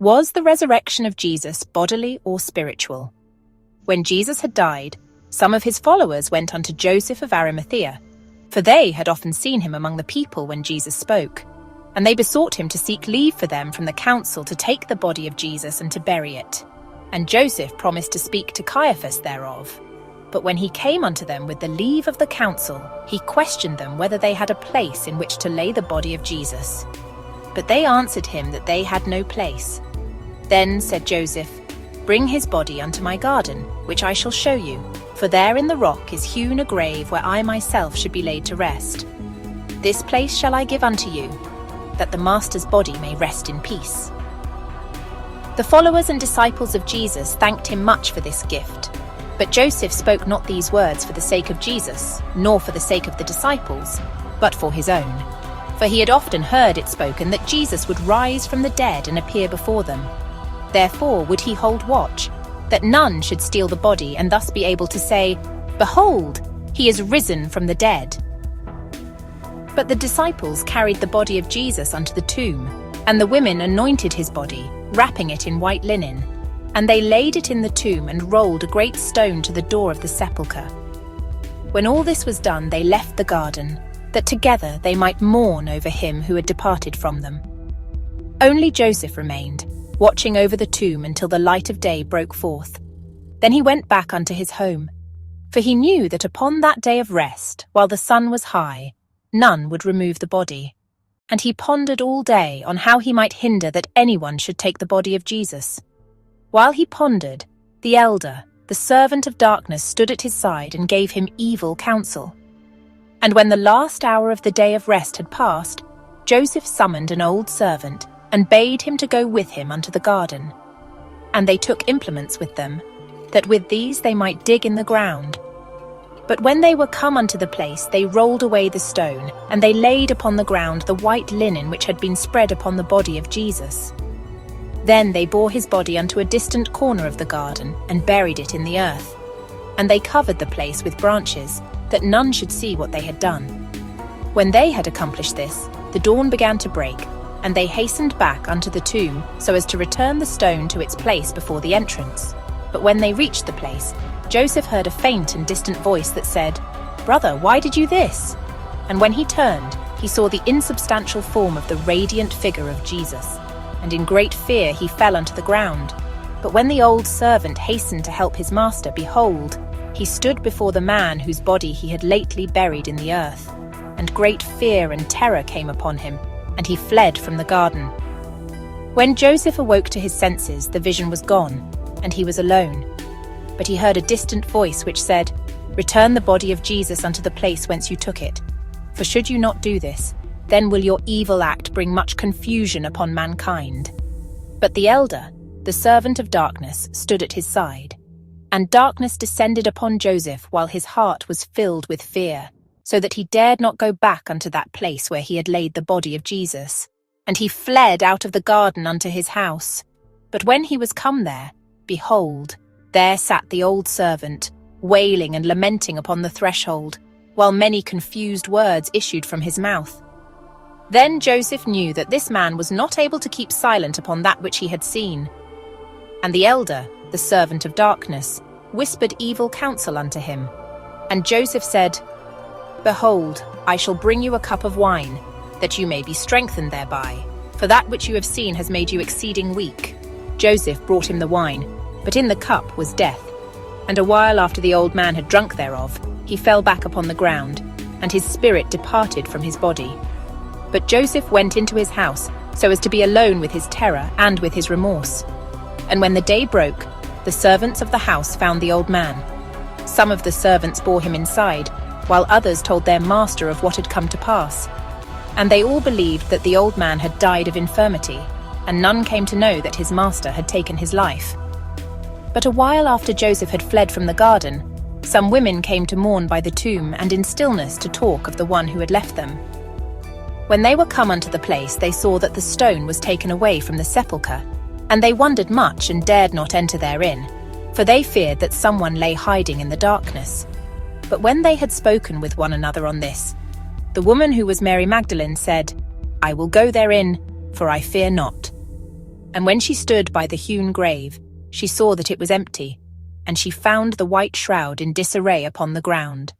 Was the resurrection of Jesus bodily or spiritual? When Jesus had died, some of his followers went unto Joseph of Arimathea, for they had often seen him among the people when Jesus spoke, and they besought him to seek leave for them from the council to take the body of Jesus and to bury it. And Joseph promised to speak to Caiaphas thereof. But when he came unto them with the leave of the council, he questioned them whether they had a place in which to lay the body of Jesus. But they answered him that they had no place. Then said Joseph, Bring his body unto my garden, which I shall show you, for there in the rock is hewn a grave where I myself should be laid to rest. This place shall I give unto you, that the Master's body may rest in peace. The followers and disciples of Jesus thanked him much for this gift. But Joseph spoke not these words for the sake of Jesus, nor for the sake of the disciples, but for his own. For he had often heard it spoken that Jesus would rise from the dead and appear before them. Therefore would he hold watch, that none should steal the body and thus be able to say, Behold, he is risen from the dead. But the disciples carried the body of Jesus unto the tomb, and the women anointed his body, wrapping it in white linen. And they laid it in the tomb and rolled a great stone to the door of the sepulchre. When all this was done, they left the garden, that together they might mourn over him who had departed from them. Only Joseph remained, watching over the tomb until the light of day broke forth. Then he went back unto his home, for he knew that upon that day of rest, while the sun was high, none would remove the body. And he pondered all day on how he might hinder that anyone should take the body of Jesus. While he pondered, the elder, the servant of darkness, stood at his side and gave him evil counsel. And when the last hour of the day of rest had passed, Joseph summoned an old servant, and bade him to go with him unto the garden. And they took implements with them, that with these they might dig in the ground. But when they were come unto the place, they rolled away the stone, and they laid upon the ground the white linen which had been spread upon the body of Jesus. Then they bore his body unto a distant corner of the garden, and buried it in the earth. And they covered the place with branches, that none should see what they had done. When they had accomplished this, the dawn began to break, and they hastened back unto the tomb, so as to return the stone to its place before the entrance. But when they reached the place, Joseph heard a faint and distant voice that said, Brother, why did you this? And when he turned, he saw the insubstantial form of the radiant figure of Jesus, and in great fear he fell unto the ground. But when the old servant hastened to help his master, behold, he stood before the man whose body he had lately buried in the earth. And great fear and terror came upon him, and he fled from the garden. When Joseph awoke to his senses, the vision was gone, and he was alone. But he heard a distant voice which said, Return the body of Jesus unto the place whence you took it. For should you not do this, then will your evil act bring much confusion upon mankind. But the elder, the servant of darkness, stood at his side. And darkness descended upon Joseph while his heart was filled with fear, so that he dared not go back unto that place where he had laid the body of Jesus. And he fled out of the garden unto his house. But when he was come there, behold, there sat the old servant, wailing and lamenting upon the threshold, while many confused words issued from his mouth. Then Joseph knew that this man was not able to keep silent upon that which he had seen. And the elder, the servant of darkness, whispered evil counsel unto him. And Joseph said, Behold, I shall bring you a cup of wine, that you may be strengthened thereby, for that which you have seen has made you exceeding weak. Joseph brought him the wine, but in the cup was death. And a while after the old man had drunk thereof, he fell back upon the ground, and his spirit departed from his body. But Joseph went into his house, so as to be alone with his terror and with his remorse. And when the day broke, the servants of the house found the old man. Some of the servants bore him inside, while others told their master of what had come to pass. And they all believed that the old man had died of infirmity, and none came to know that his master had taken his life. But a while after Joseph had fled from the garden, some women came to mourn by the tomb, and in stillness to talk of the one who had left them. When they were come unto the place, they saw that the stone was taken away from the sepulchre, and they wondered much and dared not enter therein, for they feared that someone lay hiding in the darkness. But when they had spoken with one another on this, the woman who was Mary Magdalene said, I will go therein, for I fear not. And when she stood by the hewn grave, she saw that it was empty, and she found the white shroud in disarray upon the ground.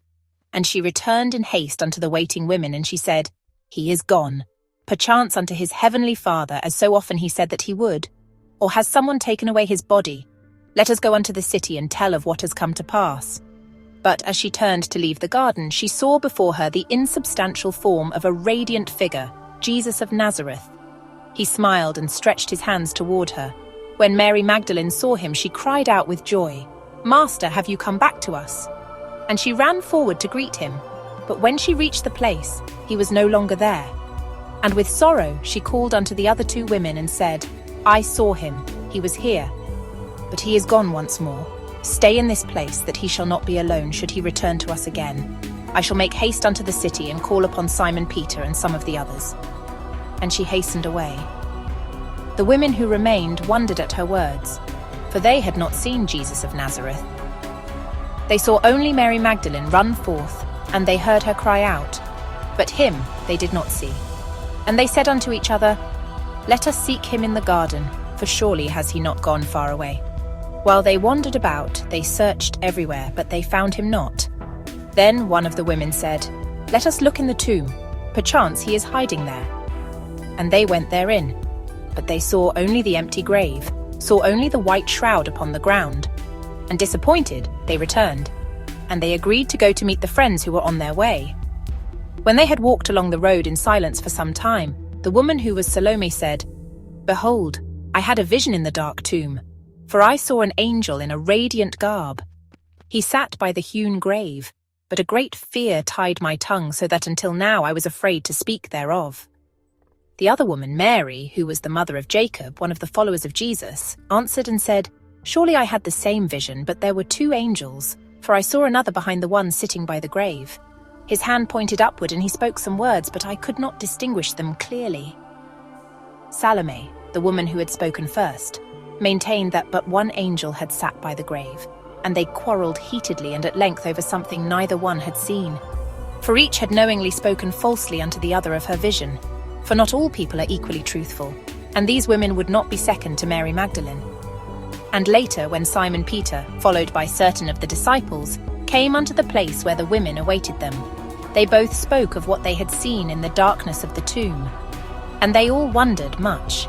And she returned in haste unto the waiting women, and she said, He is gone, perchance unto his heavenly Father, as so often he said that he would. Or has someone taken away his body? Let us go unto the city and tell of what has come to pass. But as she turned to leave the garden, she saw before her the insubstantial form of a radiant figure, Jesus of Nazareth. He smiled and stretched his hands toward her. When Mary Magdalene saw him, she cried out with joy, Master, have you come back to us? And she ran forward to greet him. But when she reached the place, he was no longer there. And with sorrow she called unto the other 2 women and said, I saw him, he was here. But he is gone once more. Stay in this place, that he shall not be alone should he return to us again. I shall make haste unto the city and call upon Simon Peter and some of the others. And she hastened away. The women who remained wondered at her words, for they had not seen Jesus of Nazareth. They saw only Mary Magdalene run forth, and they heard her cry out, but him they did not see. And they said unto each other, Let us seek him in the garden, for surely has he not gone far away. While they wandered about, they searched everywhere, but they found him not. Then one of the women said, Let us look in the tomb, perchance he is hiding there. And they went therein, but they saw only the empty grave, saw only the white shroud upon the ground. And disappointed, they returned, and they agreed to go to meet the friends who were on their way. When they had walked along the road in silence for some time, the woman who was Salome said, Behold, I had a vision in the dark tomb, for I saw an angel in a radiant garb. He sat by the hewn grave, but a great fear tied my tongue, so that until now I was afraid to speak thereof. The other woman, Mary, who was the mother of Jacob, one of the followers of Jesus, answered and said, Surely I had the same vision, but there were 2 angels, for I saw another behind the one sitting by the grave. His hand pointed upward, and he spoke some words, but I could not distinguish them clearly. Salome, the woman who had spoken first, maintained that but one angel had sat by the grave, and they quarrelled heatedly and at length over something neither one had seen. For each had knowingly spoken falsely unto the other of her vision, for not all people are equally truthful, and these women would not be second to Mary Magdalene. And later, when Simon Peter, followed by certain of the disciples, came unto the place where the women awaited them, they both spoke of what they had seen in the darkness of the tomb. And they all wondered much.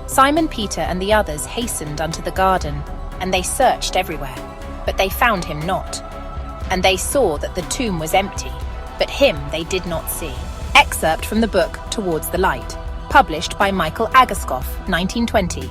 Simon Peter and the others hastened unto the garden, and they searched everywhere, but they found him not. And they saw that the tomb was empty, but him they did not see. Excerpt from the book Towards the Light, published by Michael Agaskoff, 1920.